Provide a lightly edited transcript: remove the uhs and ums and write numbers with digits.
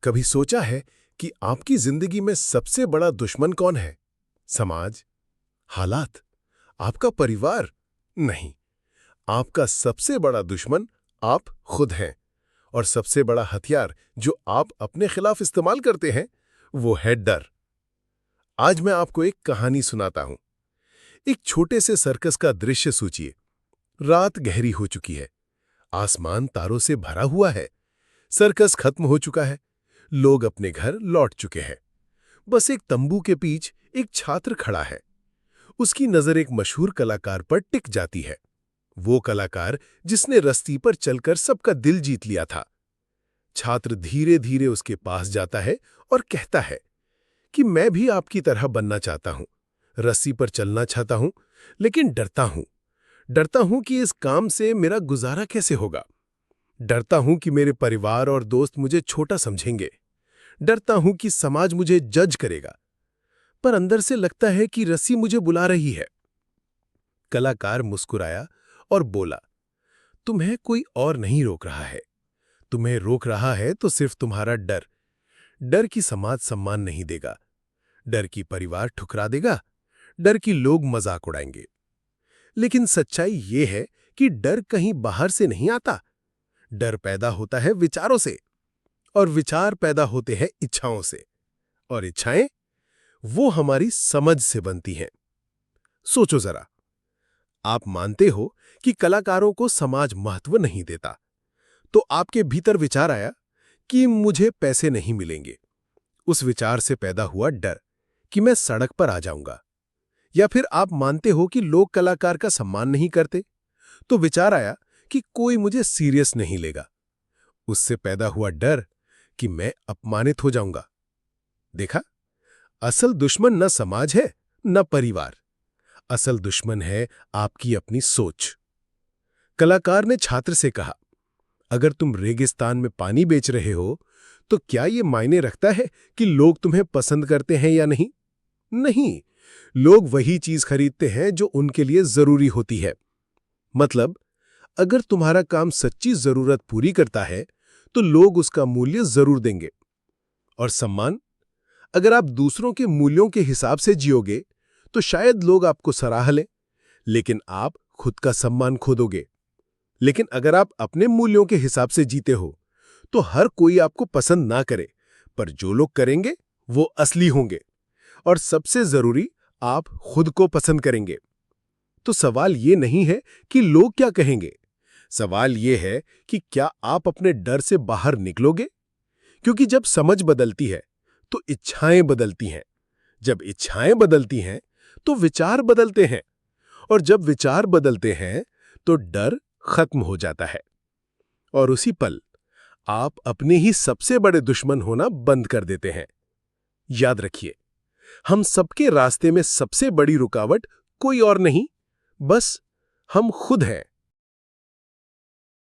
कभी सोचा है कि आपकी जिंदगी में सबसे बड़ा दुश्मन कौन है? समाज, हालात, आपका परिवार? नहीं, आपका सबसे बड़ा दुश्मन आप खुद हैं। और सबसे बड़ा हथियार जो आप अपने खिलाफ इस्तेमाल करते हैं वो है डर। आज मैं आपको एक कहानी सुनाता हूं। एक छोटे से सर्कस का दृश्य सोचिए। रात गहरी हो चुकी है, आसमान तारों से भरा हुआ है, सर्कस खत्म हो चुका है, लोग अपने घर लौट चुके हैं। बस एक तंबू के पीछे एक छात्र खड़ा है। उसकी नजर एक मशहूर कलाकार पर टिक जाती है, वो कलाकार जिसने रस्सी पर चलकर सबका दिल जीत लिया था। छात्र धीरे धीरे उसके पास जाता है और कहता है कि मैं भी आपकी तरह बनना चाहता हूं, रस्सी पर चलना चाहता हूं, लेकिन डरता हूं कि इस काम से मेरा गुजारा कैसे होगा। डरता हूं कि मेरे परिवार और दोस्त मुझे छोटा समझेंगे। डरता हूं कि समाज मुझे जज करेगा। पर अंदर से लगता है कि रस्सी मुझे बुला रही है। कलाकार मुस्कुराया और बोला, तुम्हें कोई और नहीं रोक रहा है। तुम्हें रोक रहा है तो सिर्फ तुम्हारा डर। डर की समाज सम्मान नहीं देगा, डर की परिवार ठुकरा देगा, डर की लोग मजाक उड़ाएंगे। लेकिन सच्चाई ये है कि डर कहीं बाहर से नहीं आता। डर पैदा होता है विचारों से, और विचार पैदा होते हैं इच्छाओं से, और इच्छाएं वो हमारी समझ से बनती हैं। सोचो जरा, आप मानते हो कि कलाकारों को समाज महत्व नहीं देता, तो आपके भीतर विचार आया कि मुझे पैसे नहीं मिलेंगे। उस विचार से पैदा हुआ डर कि मैं सड़क पर आ जाऊंगा। या फिर आप मानते हो कि लोग कलाकार का सम्मान नहीं करते, तो विचार आया कि कोई मुझे सीरियस नहीं लेगा। उससे पैदा हुआ डर कि मैं अपमानित हो जाऊंगा। देखा, असल दुश्मन न समाज है न परिवार, असल दुश्मन है आपकी अपनी सोच। कलाकार ने छात्र से कहा, अगर तुम रेगिस्तान में पानी बेच रहे हो तो क्या यह मायने रखता है कि लोग तुम्हें पसंद करते हैं या नहीं? नहीं, लोग वही चीज खरीदते हैं जो उनके लिए जरूरी होती है। मतलब, अगर तुम्हारा काम सच्ची जरूरत पूरी करता है तो लोग उसका मूल्य जरूर देंगे। और सम्मान, अगर आप दूसरों के मूल्यों के हिसाब से जियोगे तो शायद लोग आपको सराह लें, लेकिन आप खुद का सम्मान खो दोगे। लेकिन अगर आप अपने मूल्यों के हिसाब से जीते हो तो हर कोई आपको पसंद ना करे, पर जो लोग करेंगे वो असली होंगे। और सबसे जरूरी, आप खुद को पसंद करेंगे। तो सवाल ये नहीं है कि लोग क्या कहेंगे, सवाल ये है कि क्या आप अपने डर से बाहर निकलोगे? क्योंकि जब समझ बदलती है तो इच्छाएं बदलती हैं, जब इच्छाएं बदलती हैं तो विचार बदलते हैं, और जब विचार बदलते हैं तो डर खत्म हो जाता है। और उसी पल आप अपने ही सबसे बड़े दुश्मन होना बंद कर देते हैं। याद रखिए, हम सबके रास्ते में सबसे बड़ी रुकावट कोई और नहीं, बस हम खुद हैं।